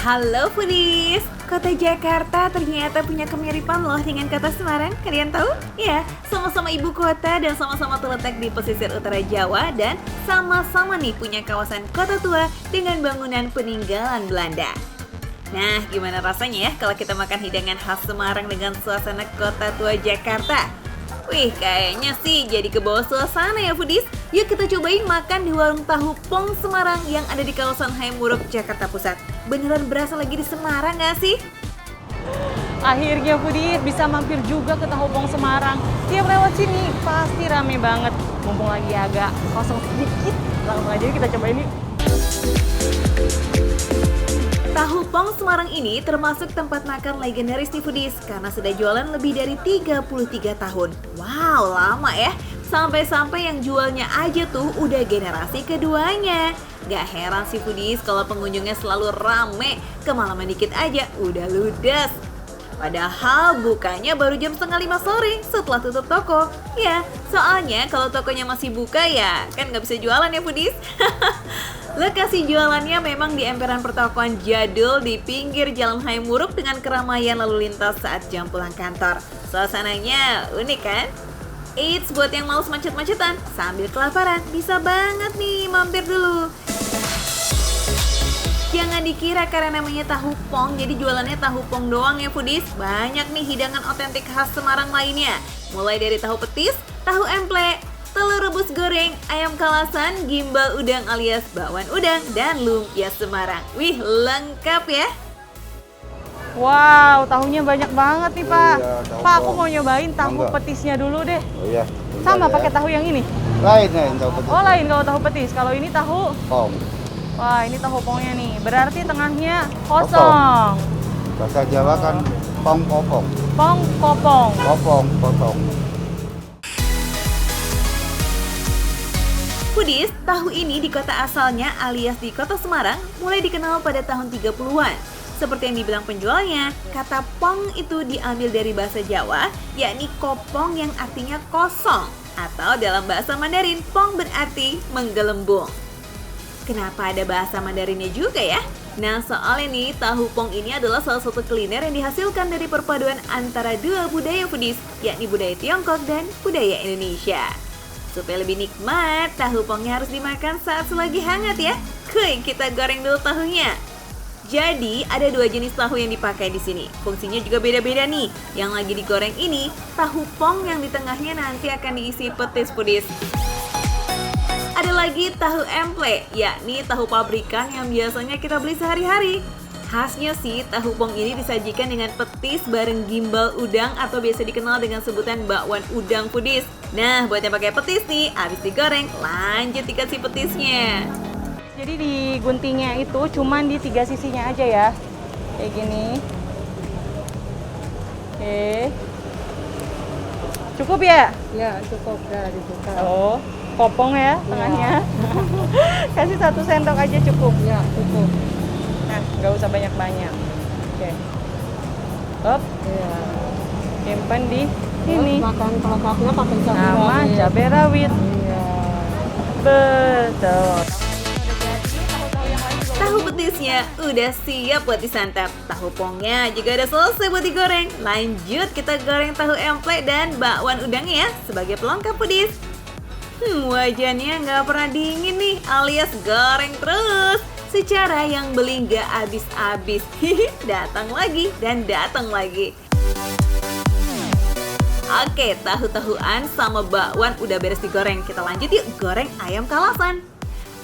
Halo foodies, kota Jakarta ternyata punya kemiripan loh dengan kota Semarang. Kalian tahu? Ya, sama-sama ibu kota dan sama-sama terletak di pesisir utara Jawa dan sama-sama nih punya kawasan kota tua dengan bangunan peninggalan Belanda. Nah, gimana rasanya ya kalau kita makan hidangan khas Semarang dengan suasana kota tua Jakarta? Wih, kayaknya sih jadi ke bawah suasana ya foodies. Yuk kita cobain makan di warung tahu Pong Semarang yang ada di kawasan Hayam Wuruk, Jakarta Pusat. Beneran berasa lagi di Semarang gak sih? Akhirnya foodies bisa mampir juga ke Tahu Pong Semarang. Tiap lewat sini pasti rame banget. Mumpung lagi agak kosong sedikit, langsung aja kita cobain nih. Tahu Pong Semarang ini termasuk tempat makan legendaris nih foodies karena sudah jualan lebih dari 33 tahun. Wow, lama ya. Sampai-sampai yang jualnya aja tuh udah generasi keduanya. Gak heran sih foodies kalau pengunjungnya selalu rame, kemalaman dikit aja udah ludes. Padahal bukanya baru jam 4:30 sore setelah tutup toko. Ya, soalnya kalau tokonya masih buka ya kan gak bisa jualan ya foodies. Lokasi jualannya memang di emperan pertokoan jadul di pinggir Jalan Hayam Wuruk dengan keramaian lalu lintas saat jam pulang kantor. Suasananya unik kan? Eits, buat yang males macet-macetan sambil kelaparan, bisa banget nih mampir dulu. Jangan dikira karena namanya tahu pong, jadi jualannya tahu pong doang ya foodies. Banyak nih hidangan otentik khas Semarang lainnya. Mulai dari tahu petis, tahu emplek, telur rebus goreng, ayam kalasan, gimbal udang alias bakwan udang, dan lumpia Semarang. Wih, lengkap ya. Wow, tahunya banyak banget nih Pak. Iya, Pak, aku mau nyobain tahu Mangga. petisnya dulu deh. Oh iya. Sama bentar pakai ya. tahu yang ini? Lain tahu petis. Oh lain kalau tahu petis, kalau ini tahu. Pong. Wah, ini tahu pongnya nih. Berarti tengahnya kosong. Bahasa Jawa kan pong popong. Pong kopong. Popong potong. Foodies, tahu ini di kota asalnya alias di kota Semarang mulai dikenal pada tahun 30-an. Seperti yang dibilang penjualnya, kata pong itu diambil dari bahasa Jawa, yakni kopong yang artinya kosong. Atau dalam bahasa Mandarin, pong berarti menggelembung. Kenapa ada bahasa Mandarinnya juga ya? Nah, soal ini, tahu pong ini adalah salah satu kuliner yang dihasilkan dari perpaduan antara dua budaya foodies, yakni budaya Tiongkok dan budaya Indonesia. Supaya lebih nikmat, tahu pongnya harus dimakan saat selagi hangat ya. Kuy, kita goreng dulu tahunya. Jadi, ada dua jenis tahu yang dipakai di sini. Fungsinya juga beda-beda nih. Yang lagi digoreng ini, tahu pong yang di tengahnya nanti akan diisi petis foodies. Ada lagi tahu emplek, yakni tahu pabrikan yang biasanya kita beli sehari-hari. Khasnya sih, tahu pong ini disajikan dengan petis bareng gimbal udang atau biasa dikenal dengan sebutan bakwan udang foodies. Nah, buat yang pakai petis nih, habis digoreng, lanjut dikasih petisnya. Jadi di guntingnya itu cuman di 3 sisinya aja ya. Kayak gini. Oke. Cukup ya? Ya cukup, udah dibuka. Oh, kopong ya tengahnya. Kasih 1 sendok aja cukup. Ya cukup. Nah, nggak usah banyak-banyak. Oke. Up, Ya. simpan di sini. Makan kelopaknya pakai cabai Sama rawit. cabai rawit. Iya. Betul. Tahu petisnya udah siap buat disantap. Tahu pongnya juga udah selesai buat digoreng. Lanjut kita goreng tahu emplek dan bakwan udangnya ya sebagai pelengkap foodies. Wajannya nggak pernah dingin nih, alias goreng terus. Secara yang beli nggak habis-habis. Datang lagi dan datang lagi. Oke, tahu-tahuan sama bakwan udah beres digoreng. Kita lanjut yuk goreng ayam kalasan.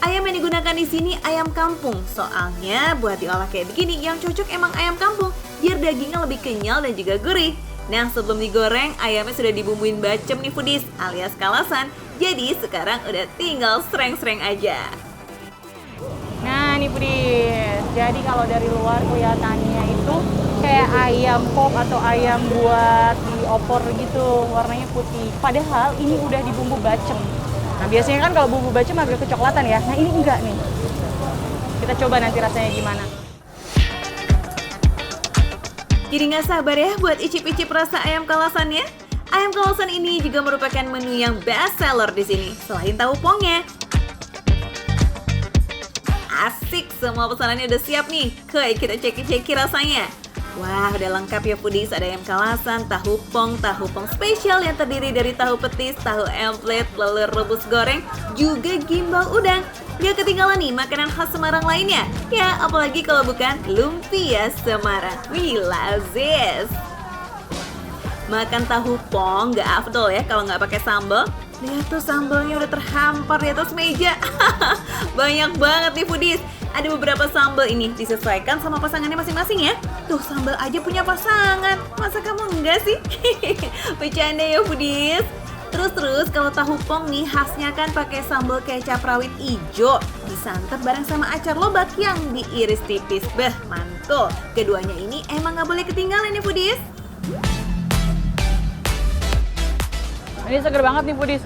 Ayam yang digunakan di sini ayam kampung. Soalnya buat diolah kayak begini yang cocok emang ayam kampung biar dagingnya lebih kenyal dan juga gurih. Nah, sebelum digoreng ayamnya sudah dibumbuin bacem nih foodies alias kalasan. Jadi sekarang udah tinggal sereng-sereng aja. Nah, ini foodies. Jadi kalau dari luar kelihatannya itu kayak ayam pop atau ayam buat di opor gitu, warnanya putih. Padahal ini udah dibumbu bacem. Nah, biasanya kan kalau bumbu bacem agak kecoklatan ya. Nah, ini enggak nih. Kita coba nanti rasanya gimana. Jadi nggak sabar ya buat icip-icip rasa ayam kalasannya. Ayam kalasan ini juga merupakan menu yang best seller di sini. Selain tahu pongnya, Asik, semua pesanannya udah siap nih. Kita ceki-ceki rasanya. Wah, udah lengkap ya foodies. Ada ayam kalasan, tahu pong spesial yang terdiri dari tahu petis, tahu emplet, telur rebus goreng, juga gimbal udang. Gak ketinggalan nih makanan khas Semarang lainnya. Ya, apalagi kalau bukan lumpia Semarang. We love this. Makan tahu pong gak afdol ya kalau nggak pakai sambal. Lihat tuh sambalnya udah terhampar di atas meja. Banyak banget nih foodies. Ada beberapa sambal ini disesuaikan sama pasangannya masing-masing ya. Tuh sambal aja punya pasangan. Masa kamu enggak sih? Bercanda ya foodies. Terus kalau tahu pong nih khasnya kan pakai sambal kecap rawit ijo. Disantap bareng sama acar lobak yang diiris tipis. Beh, mantul. Keduanya ini emang gak boleh ketinggalan nih foodies. Ini seger banget nih foodies.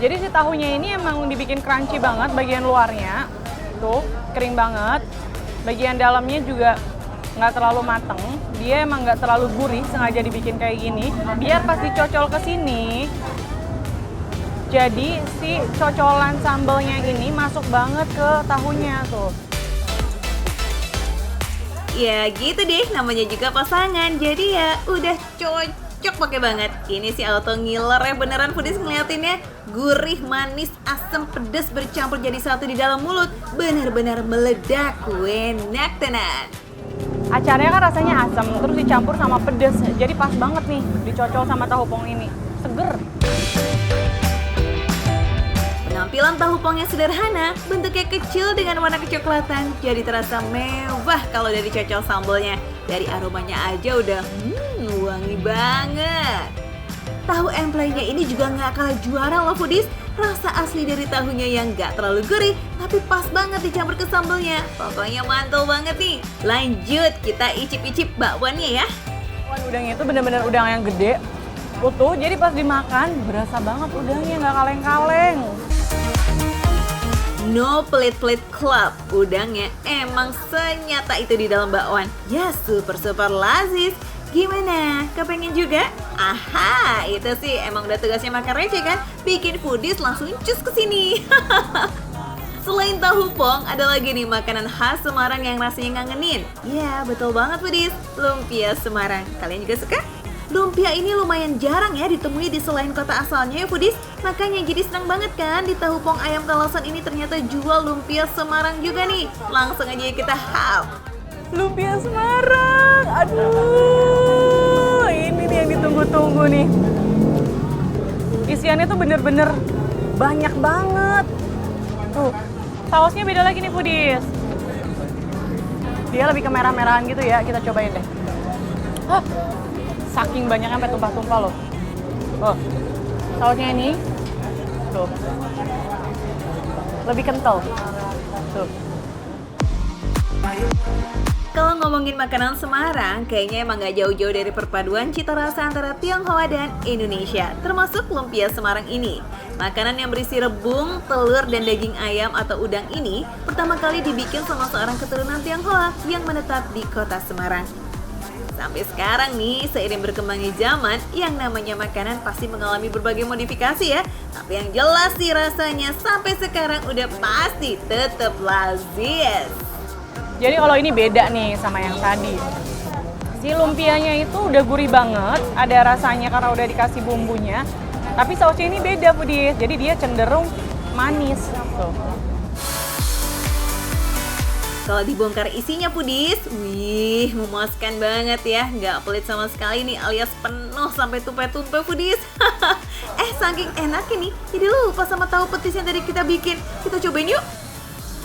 Jadi si tahunya ini emang dibikin crunchy banget bagian luarnya. Tuh, kering banget. Bagian dalamnya juga nggak terlalu mateng. Dia emang nggak terlalu gurih, sengaja dibikin kayak gini. Biar pas dicocol ke sini, jadi si cocolan sambalnya ini masuk banget ke tahunya tuh. Ya gitu deh, namanya juga pasangan. Jadi ya udah cocok pakai banget. Ini si auto ngiler ya beneran foodies ngeliatinnya. Gurih, manis, asam, pedas bercampur jadi satu di dalam mulut. Benar-benar meledak, enak tenan. Acarnya kan rasanya asam, terus dicampur sama pedas. Jadi pas banget nih dicocol sama tahu pong ini. Seger. Penampilan tahu pong yang sederhana, bentuknya kecil dengan warna kecoklatan, jadi terasa mewah kalau udah dicocol sambalnya. Dari aromanya aja udah wangi banget. Tahu empletnya ini juga nggak kalah juara loh foodies. Rasa asli dari tahunya yang nggak terlalu gurih, tapi pas banget dicampur ke sambalnya. Pokoknya mantul banget nih. Lanjut, kita icip-icip bakwannya ya. Udangnya itu bener-bener udang yang gede, utuh. Jadi pas dimakan berasa banget udangnya, nggak kaleng-kaleng. No pelit-pelit club, udangnya emang senyata itu di dalam bakwan. Ya super lazis. Gimana? Kepengen juga? Aha, itu sih emang udah tugasnya makan receh kan? Bikin foodies langsung cus ke sini. Selain tahu pong, ada lagi nih makanan khas Semarang yang rasanya ngangenin. Ya, betul banget foodies, lumpia Semarang. Kalian juga suka? Lumpia ini lumayan jarang ya ditemui di selain kota asalnya ya foodies. Makanya jadi senang banget kan di tahu pong ayam kalasan ini ternyata jual lumpia Semarang juga nih. Langsung aja kita hap. Lumpia Semarang, aduh, ini nih yang ditunggu-tunggu nih. Isiannya tuh bener-bener banyak banget. Tuh, sausnya beda lagi nih foodies. Dia lebih ke merah-merahan gitu ya, kita cobain deh. Saking banyaknya sampai tumpah-tumpah loh. Sausnya ini, tuh, lebih kental. Tuh. Kalau ngomongin makanan Semarang, kayaknya emang gak jauh-jauh dari perpaduan cita rasa antara Tionghoa dan Indonesia, termasuk lumpia Semarang ini. Makanan yang berisi rebung, telur, dan daging ayam atau udang ini pertama kali dibikin sama seorang keturunan Tionghoa yang menetap di kota Semarang. Sampai sekarang nih, seiring berkembangnya zaman, yang namanya makanan pasti mengalami berbagai modifikasi ya. Tapi yang jelas sih rasanya sampai sekarang udah pasti tetap lazis. Jadi kalau ini beda nih sama yang tadi. Si lumpianya itu udah gurih banget, ada rasanya karena udah dikasih bumbunya. Tapi sausnya ini beda foodies, jadi dia cenderung manis. Tuh. Kalau dibongkar isinya foodies, wih memuaskan banget ya. Nggak pelit sama sekali nih alias penuh sampai tumpah-tumpah foodies. Saking enaknya nih, jadi lupa sama tahu petis yang tadi kita bikin. Kita cobain yuk.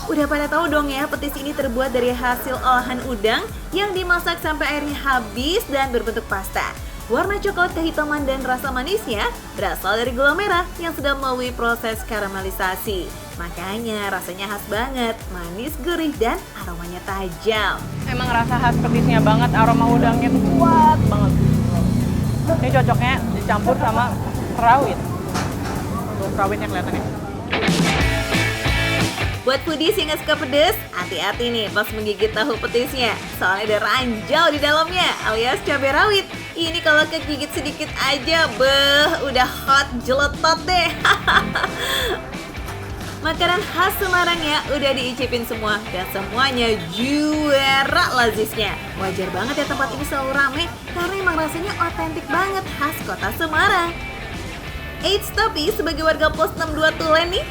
Udah pada tahu dong ya, petis ini terbuat dari hasil olahan udang yang dimasak sampai airnya habis dan berbentuk pasta. Warna coklat kehitaman dan rasa manisnya berasal dari gula merah yang sudah melalui proses karamelisasi. Makanya rasanya khas banget, manis, gurih, dan aromanya tajam. Emang rasa khas petisnya banget, aroma udangnya tuh kuat banget. Ini cocoknya dicampur sama rawit. Tuh, rawitnya kelihatannya. Buat foodies yang gak suka pedes, hati-hati nih pas menggigit tahu petisnya. Soalnya ada ranjau di dalamnya, alias cabai rawit. Ini kalau kegigit sedikit aja, udah hot jeletot deh. Makanan khas Semarang ya udah diicipin semua dan semuanya juara lazisnya. Wajar banget ya tempat ini selalu rame karena emang rasanya otentik banget khas kota Semarang. Eits, tapi sebagai warga pos 62 Tulen nih,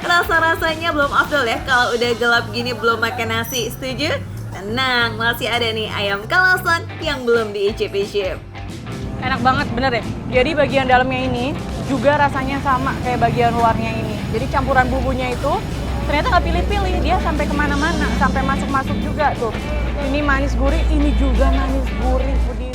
rasa-rasanya belum afdol ya kalau udah gelap gini belum makan nasi, setuju? Tenang, masih ada nih ayam kalasan yang belum diicip-icip. Enak banget, bener deh. Jadi bagian dalamnya ini juga rasanya sama kayak bagian luarnya ini. Jadi campuran bumbunya itu ternyata nggak pilih-pilih, dia sampai kemana-mana, sampai masuk-masuk juga tuh. Ini manis gurih, ini juga manis gurih, Budi.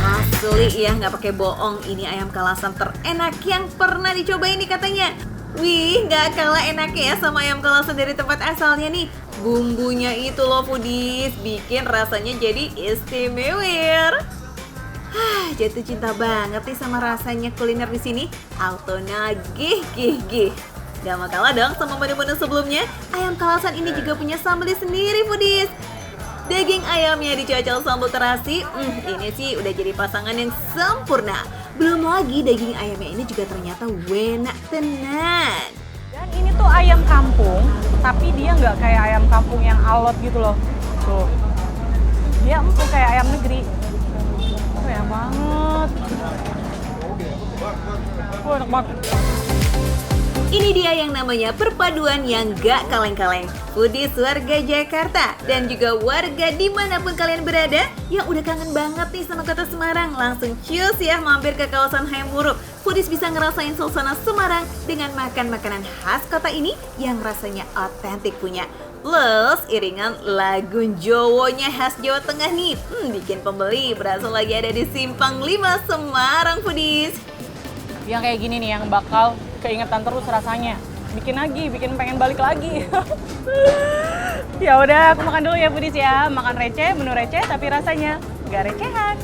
Asli ya, nggak pakai bohong, ini ayam kalasan terenak yang pernah dicobain nih katanya. Wih, nggak kalah enaknya ya sama ayam kalasan dari tempat asalnya nih. Bumbunya itu loh foodies, bikin rasanya jadi istimewa. Jatuh cinta banget nih sama rasanya kuliner di sini. Auto nagih, gih. Gak mau kalah dong sama menu-menu sebelumnya. Ayam kalasan ini juga punya sambal sendiri foodies. Daging ayamnya dicocol sambal terasi, ini sih udah jadi pasangan yang sempurna. Belum lagi daging ayamnya ini juga ternyata enak tenan. Dan ini tuh ayam kampung, tapi dia nggak kayak ayam kampung yang alot gitu loh. Tuh, dia empuk kayak ayam negeri. Enak banget. Enak banget. Ini dia yang namanya perpaduan yang gak kaleng-kaleng. Foodies warga Jakarta dan juga warga dimanapun kalian berada yang udah kangen banget nih sama kota Semarang, langsung cus ya mampir ke kawasan Hayam Wuruk. Foodies bisa ngerasain suasana Semarang dengan makan makanan khas kota ini yang rasanya otentik punya. Plus iringan lagu Jowonya khas Jawa Tengah nih, bikin pembeli berasa lagi ada di Simpang 5 Semarang foodies. Yang kayak gini nih yang bakal keingetan terus rasanya. Bikin pengen balik lagi. Ya udah, aku makan dulu ya foodies ya. Makan receh, menu receh tapi rasanya gak recehan.